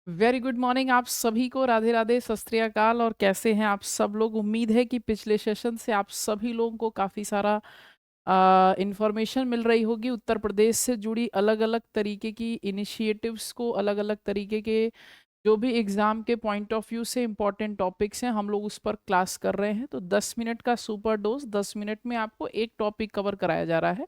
Very good morning आप सभी को। राधे राधे, सत श्री अकाल। और कैसे हैं आप सब लोग? उम्मीद है कि पिछले सेशन से आप सभी लोगों को काफ़ी सारा इंफॉर्मेशन मिल रही होगी। उत्तर प्रदेश से जुड़ी अलग अलग तरीके की इनिशिएटिव्स को, अलग अलग तरीके के जो भी एग्ज़ाम के पॉइंट ऑफ व्यू से इम्पॉर्टेंट टॉपिक्स हैं, हम लोग उस पर क्लास कर रहे हैं। तो 10 मिनट का सुपर डोज, 10 मिनट में आपको एक टॉपिक कवर कराया जा रहा है।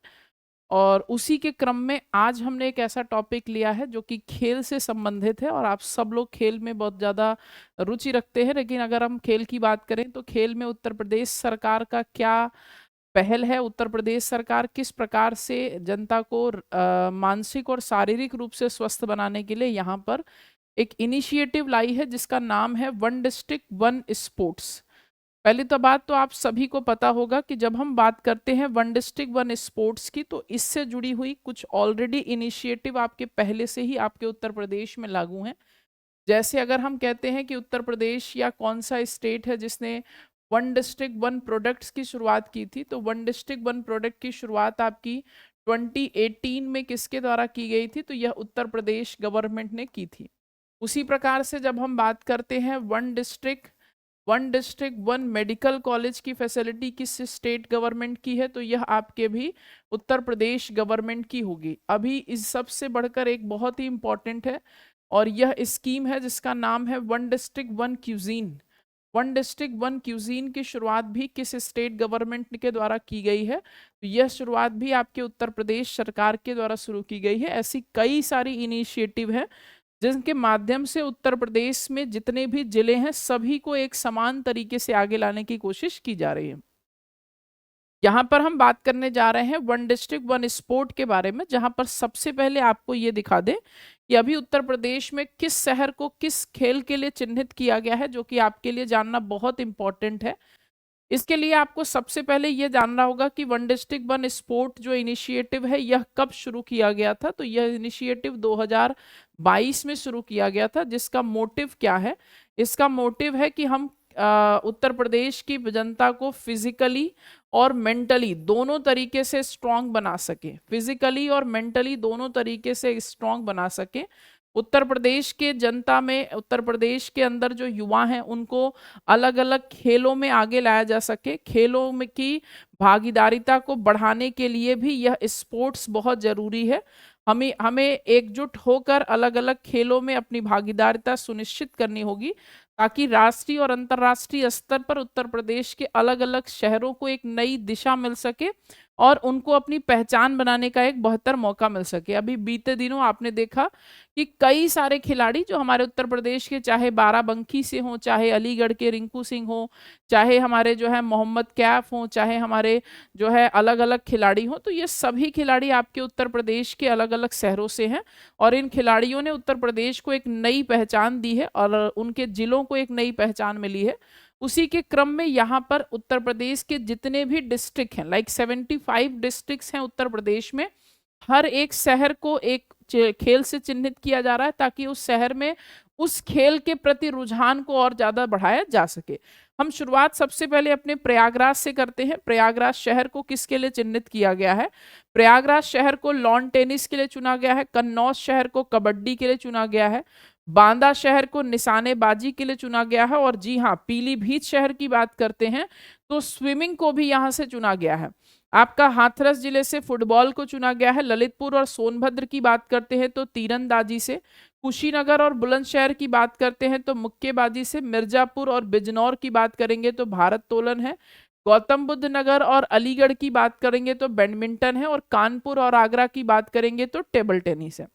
और उसी के क्रम में आज हमने एक ऐसा टॉपिक लिया है जो कि खेल से संबंधित है। और आप सब लोग खेल में बहुत ज़्यादा रुचि रखते हैं, लेकिन अगर हम खेल की बात करें तो खेल में उत्तर प्रदेश सरकार का क्या पहल है, उत्तर प्रदेश सरकार किस प्रकार से जनता को मानसिक और शारीरिक रूप से स्वस्थ बनाने के लिए यहाँ पर एक इनिशिएटिव लाई है जिसका नाम है वन डिस्ट्रिक्ट वन स्पोर्ट्स। पहली तो बात तो आप सभी को पता होगा कि जब हम बात करते हैं वन डिस्ट्रिक्ट वन स्पोर्ट्स की, तो इससे जुड़ी हुई कुछ ऑलरेडी इनिशिएटिव आपके पहले से ही आपके उत्तर प्रदेश में लागू हैं। जैसे अगर हम कहते हैं कि उत्तर प्रदेश या कौन सा स्टेट है जिसने वन डिस्ट्रिक्ट वन प्रोडक्ट्स की शुरुआत की थी, तो वन डिस्ट्रिक्ट वन प्रोडक्ट की शुरुआत आपकी 2018 में किसके द्वारा की गई थी? तो यह उत्तर प्रदेश गवर्नमेंट ने की थी। उसी प्रकार से जब हम बात करते हैं one district one medical college की फैसिलिटी किस स्टेट गवर्नमेंट की है? तो यह आपके भी उत्तर प्रदेश गवर्नमेंट की होगी। अभी इस सबसे बढ़कर एक बहुत ही इंपॉर्टेंट है, और यह स्कीम है जिसका नाम है one district one cuisine. One district one cuisine की शुरुआत भी किस स्टेट गवर्नमेंट के द्वारा की गई है? तो यह शुरुआत भी आपके उत्तर प्रदेश सरकार के द्वारा शुरू की गई है। ऐसी कई सारी इनिशिएटिव है जिनके माध्यम से उत्तर प्रदेश में जितने भी जिले हैं सभी को एक समान तरीके से आगे लाने की कोशिश की जा रही है। यहाँ पर हम बात करने जा रहे हैं वन डिस्ट्रिक्ट वन स्पोर्ट के बारे में, जहाँ पर सबसे पहले आपको ये दिखा दें कि अभी उत्तर प्रदेश में किस शहर को किस खेल के लिए चिन्हित किया गया है, जो कि आपके लिए जानना बहुत इंपॉर्टेंट है। इसके लिए आपको सबसे पहले ये जानना होगा कि वन डिस्ट्रिक्ट वन स्पोर्ट जो इनिशिएटिव है यह कब शुरू किया गया था? तो यह इनिशिएटिव 2022 में शुरू किया गया था। जिसका मोटिव क्या है? इसका मोटिव है कि हम उत्तर प्रदेश की जनता को फिजिकली और मेंटली दोनों तरीके से स्ट्रांग बना सके, फिजिकली और मेंटली दोनों तरीके से स्ट्रांग बना सके। उत्तर प्रदेश के जनता में, उत्तर प्रदेश के अंदर जो युवा हैं उनको अलग अलग खेलों में आगे लाया जा सके। खेलों में की भागीदारिता को बढ़ाने के लिए भी यह स्पोर्ट्स बहुत जरूरी है। हमें हमें एकजुट होकर अलग अलग खेलों में अपनी भागीदारिता सुनिश्चित करनी होगी, ताकि राष्ट्रीय और अंतर्राष्ट्रीय स्तर पर उत्तर प्रदेश के अलग अलग शहरों को एक नई दिशा मिल सके और उनको अपनी पहचान बनाने का एक बेहतर मौका मिल सके। अभी बीते दिनों आपने देखा कि कई सारे खिलाड़ी जो हमारे उत्तर प्रदेश के, चाहे बाराबंकी से हों, चाहे अलीगढ़ के रिंकू सिंह हों, चाहे हमारे जो है मोहम्मद कैफ हों, चाहे हमारे जो है अलग अलग खिलाड़ी हों, तो ये सभी खिलाड़ी आपके उत्तर प्रदेश के अलग अलग शहरों से हैं। और इन खिलाड़ियों ने उत्तर प्रदेश को एक नई पहचान दी है और उनके जिलों को एक नई पहचान मिली है। उसी के क्रम में यहाँ पर उत्तर प्रदेश के जितने भी डिस्ट्रिक्ट हैं, लाइक 75 डिस्ट्रिक्ट्स हैं उत्तर प्रदेश में, हर एक शहर को एक खेल से चिन्हित किया जा रहा है, ताकि उस शहर में उस खेल के प्रति रुझान को और ज्यादा बढ़ाया जा सके। हम शुरुआत सबसे पहले अपने प्रयागराज से करते हैं। प्रयागराज शहर को किसके लिए चिन्हित किया गया है? प्रयागराज शहर को लॉन टेनिस के लिए चुना गया है, कन्नौज शहर को कबड्डी के लिए चुना गया है, बांदा शहर को निशानेबाजी के लिए चुना गया है, और जी हाँ, पीलीभीत शहर की बात करते हैं तो स्विमिंग को भी यहाँ से चुना गया है। आपका हाथरस जिले से फुटबॉल को चुना गया है। ललितपुर और सोनभद्र की बात करते हैं तो तीरंदाजी से, कुशीनगर और बुलंदशहर की बात करते हैं तो मुक्केबाजी से, मिर्जापुर और बिजनौर की बात करेंगे तो भारोत्तोलन है, गौतम बुद्ध नगर और अलीगढ़ की बात करेंगे तो बैडमिंटन है, और कानपुर और आगरा की बात करेंगे तो टेबल टेनिस है।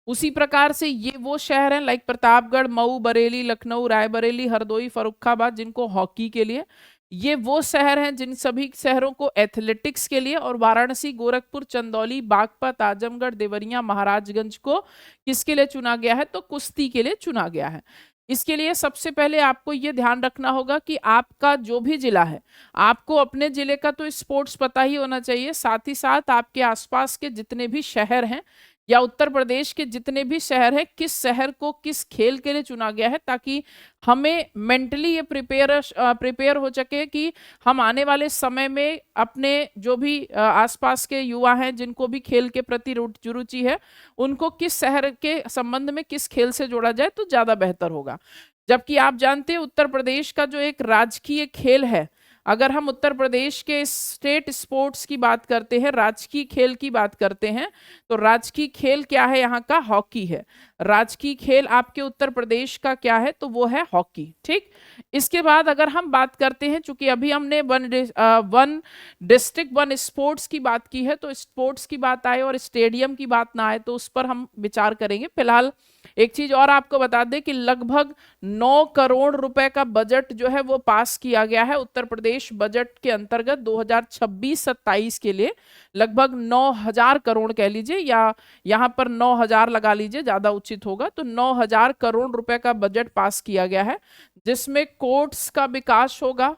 उसी प्रकार से ये वो शहर हैं लाइक प्रतापगढ़, मऊ, बरेली, लखनऊ, रायबरेली, हरदोई, फर्रुखाबाद, जिनको हॉकी के लिए। ये वो शहर हैं जिन सभी शहरों को एथलेटिक्स के लिए, और वाराणसी, गोरखपुर, चंदौली, बागपत, आजमगढ़, देवरिया, महाराजगंज को किसके लिए चुना गया है? तो कुश्ती के लिए चुना गया है। इसके लिए सबसे पहले आपको ये ध्यान रखना होगा कि आपका जो भी जिला है, आपको अपने जिले का तो स्पोर्ट्स पता ही होना चाहिए, साथ ही साथ आपके आसपास के जितने भी शहर हैं या उत्तर प्रदेश के जितने भी शहर हैं, किस शहर को किस खेल के लिए चुना गया है, ताकि हमें मेंटली ये प्रिपेयर हो सके कि हम आने वाले समय में अपने जो भी आसपास के युवा हैं जिनको भी खेल के प्रति रुचि है, उनको किस शहर के संबंध में किस खेल से जोड़ा जाए तो ज्यादा बेहतर होगा। जबकि आप जानते हैं उत्तर प्रदेश का जो एक राजकीय खेल है, अगर हम उत्तर प्रदेश के स्टेट स्पोर्ट्स की बात करते हैं, राजकीय खेल की बात करते हैं, तो राजकीय खेल क्या है, यहाँ का हॉकी है। राजकीय खेल आपके उत्तर प्रदेश का क्या है, तो वो है हॉकी। ठीक, इसके बाद अगर हम बात करते हैं, चूंकि अभी हमने वन डिस्ट्रिक्ट वन स्पोर्ट्स की बात की है, तो स्पोर्ट्स की बात आए और स्टेडियम की बात ना आए तो उस पर हम विचार करेंगे। फिलहाल एक चीज और आपको बता दें कि लगभग 9 करोड़ रुपए का बजट जो है वो पास किया गया है उत्तर प्रदेश बजट के अंतर्गत 2026-27 के लिए। लगभग 9,000 करोड़ कह लीजिए, या यहाँ पर 9,000 लगा लीजिए, ज्यादा उचित होगा। तो 9,000 करोड़ रुपए का बजट पास किया गया है, जिसमें कोर्ट्स का विकास होगा,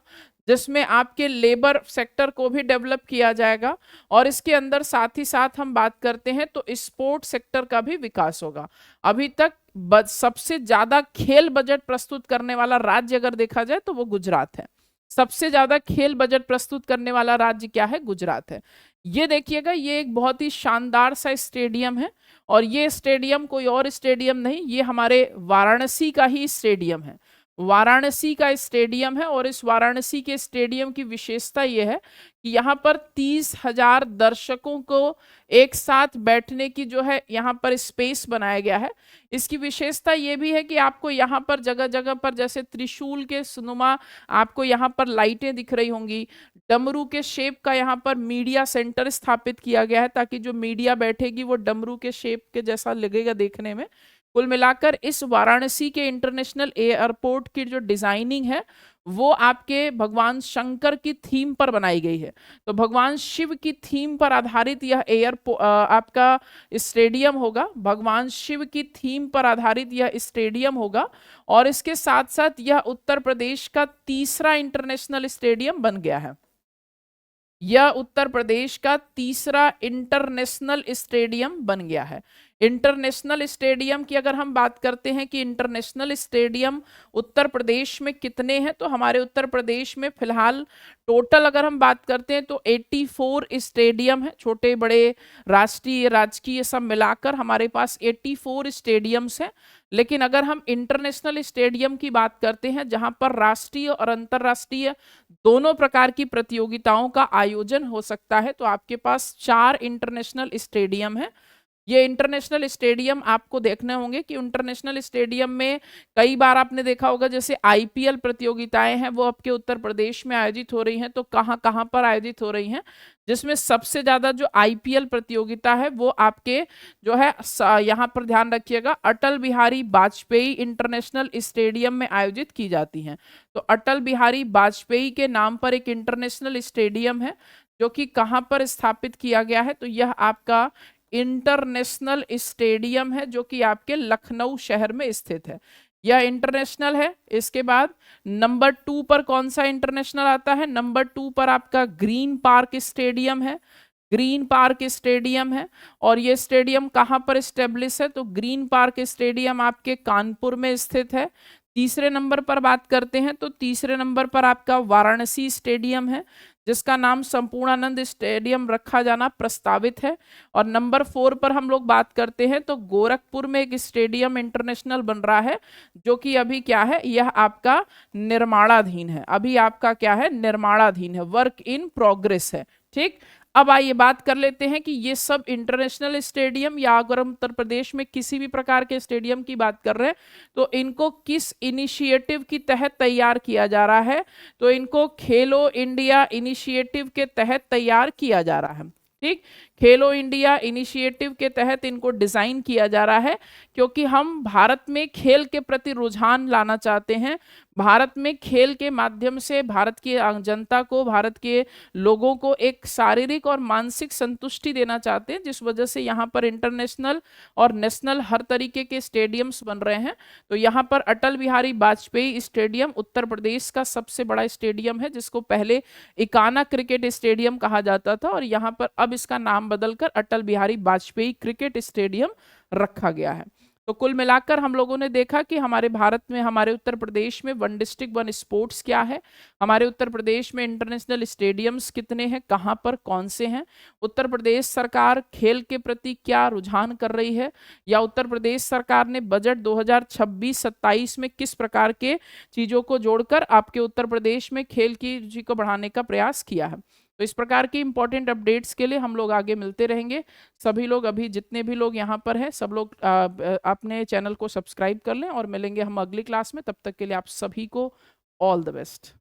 जिसमें आपके लेबर सेक्टर को भी डेवलप किया जाएगा, और इसके अंदर साथ ही साथ हम बात करते हैं तो स्पोर्ट सेक्टर का भी विकास होगा। अभी तक सबसे ज्यादा खेल बजट प्रस्तुत करने वाला राज्य अगर देखा जाए तो वो गुजरात है। सबसे ज्यादा खेल बजट प्रस्तुत करने वाला राज्य क्या है, गुजरात है। ये देखिएगा, ये एक बहुत ही शानदार सा स्टेडियम है, और ये स्टेडियम कोई और स्टेडियम नहीं, ये हमारे वाराणसी का ही स्टेडियम है। वाराणसी का स्टेडियम है, और इस वाराणसी के स्टेडियम की विशेषता यह है कि यहाँ पर 30,000 दर्शकों को एक साथ बैठने की जो है यहाँ पर स्पेस बनाया गया है। इसकी विशेषता ये भी है कि आपको यहाँ पर जगह जगह पर जैसे त्रिशूल के सुनुमा आपको यहाँ पर लाइटें दिख रही होंगी। डमरू के शेप का यहाँ पर मीडिया सेंटर स्थापित किया गया है, ताकि जो मीडिया बैठेगी वो डमरू के शेप के जैसा लगेगा देखने में। कुल मिलाकर इस वाराणसी के इंटरनेशनल एयरपोर्ट की जो डिजाइनिंग है वो आपके भगवान शंकर की थीम पर बनाई गई है। तो भगवान शिव की थीम पर आधारित यह आपका स्टेडियम होगा। भगवान शिव की थीम पर आधारित यह स्टेडियम होगा, और इसके साथ साथ यह उत्तर प्रदेश का तीसरा इंटरनेशनल स्टेडियम बन गया है। यह उत्तर प्रदेश का तीसरा इंटरनेशनल स्टेडियम बन गया है। इंटरनेशनल स्टेडियम की अगर हम बात करते हैं कि इंटरनेशनल स्टेडियम उत्तर प्रदेश में कितने हैं, तो हमारे उत्तर प्रदेश में फिलहाल टोटल अगर हम बात करते हैं तो 84 स्टेडियम है, छोटे बड़े राष्ट्रीय राजकीय सब मिलाकर हमारे पास 84 स्टेडियम्स हैं। लेकिन अगर हम इंटरनेशनल स्टेडियम की बात करते हैं, जहां पर राष्ट्रीय और अंतर्राष्ट्रीय दोनों प्रकार की प्रतियोगिताओं का आयोजन हो सकता है, तो आपके पास 4 इंटरनेशनल स्टेडियम है। ये इंटरनेशनल स्टेडियम आपको देखने होंगे कि इंटरनेशनल स्टेडियम में कई बार आपने देखा होगा जैसे आईपीएल प्रतियोगिताएं हैं वो आपके उत्तर प्रदेश में आयोजित हो रही हैं। तो कहाँ कहाँ पर आयोजित हो रही हैं, जिसमें सबसे ज्यादा जो आईपीएल प्रतियोगिता है वो आपके जो है यहाँ पर ध्यान रखिएगा अटल बिहारी वाजपेयी इंटरनेशनल स्टेडियम में आयोजित की जाती हैं। तो अटल बिहारी वाजपेयी के नाम पर एक इंटरनेशनल स्टेडियम है जो कि कहाँ पर स्थापित किया गया है, तो यह आपका इंटरनेशनल स्टेडियम है जो कि आपके लखनऊ शहर में स्थित है। यह इंटरनेशनल है। इसके बाद नंबर 2 पर कौन सा इंटरनेशनल आता है, नंबर 2 पर आपका ग्रीन पार्क स्टेडियम है। ग्रीन पार्क स्टेडियम है, और ये स्टेडियम कहाँ पर स्टेब्लिश है, तो ग्रीन पार्क स्टेडियम आपके कानपुर में स्थित है। तीसरे नंबर पर बात करते हैं तो तीसरे नंबर पर आपका वाराणसी स्टेडियम है, जिसका नाम संपूर्णानंद स्टेडियम रखा जाना प्रस्तावित है। और नंबर 4 पर हम लोग बात करते हैं तो गोरखपुर में एक स्टेडियम इंटरनेशनल बन रहा है, जो कि अभी क्या है, यह आपका निर्माणाधीन है। अभी आपका क्या है, निर्माणाधीन है, वर्क इन प्रोग्रेस है। ठीक, अब आइए बात कर लेते हैं कि ये सब इंटरनेशनल स्टेडियम, या अगर हम उत्तर प्रदेश में किसी भी प्रकार के स्टेडियम की बात कर रहे हैं तो इनको किस इनिशिएटिव के तहत तैयार किया जा रहा है, तो इनको खेलो इंडिया इनिशिएटिव के तहत तैयार किया जा रहा है। ठीक, खेलो इंडिया इनिशिएटिव के तहत इनको डिजाइन किया जा रहा है, क्योंकि हम भारत में खेल के प्रति रुझान लाना चाहते हैं। भारत में खेल के माध्यम से भारत की जनता को, भारत के लोगों को एक शारीरिक और मानसिक संतुष्टि देना चाहते हैं, जिस वजह से यहाँ पर इंटरनेशनल और नेशनल हर तरीके के स्टेडियम्स बन रहे हैं। तो यहाँ पर अटल बिहारी वाजपेयी स्टेडियम उत्तर प्रदेश का सबसे बड़ा स्टेडियम है, जिसको पहले इकाना क्रिकेट स्टेडियम कहा जाता था, और यहाँ पर अब इसका नाम बदलकर अटल बिहारी वाजपेयी क्रिकेट स्टेडियम रखा गया है। तो कुल मिलाकर हम लोगों ने देखा कि हमारे भारत में, हमारे उत्तर प्रदेश में वन डिस्ट्रिक्ट वन स्पोर्ट्स क्या है, हमारे उत्तर प्रदेश में इंटरनेशनल स्टेडियम्स कितने हैं, कहाँ पर कौन से हैं, उत्तर प्रदेश सरकार खेल के प्रति क्या रुझान कर रही है, या उत्तर प्रदेश सरकार ने बजट 2026-27 में किस प्रकार के चीजों को जोड़कर आपके उत्तर प्रदेश में खेल की रुचि को बढ़ाने का प्रयास किया है। तो इस प्रकार की इंपॉर्टेंट अपडेट्स के लिए हम लोग आगे मिलते रहेंगे। सभी लोग, अभी जितने भी लोग यहाँ पर हैं, सब लोग अपने चैनल को सब्सक्राइब कर लें और मिलेंगे हम अगली क्लास में। तब तक के लिए आप सभी को ऑल द बेस्ट।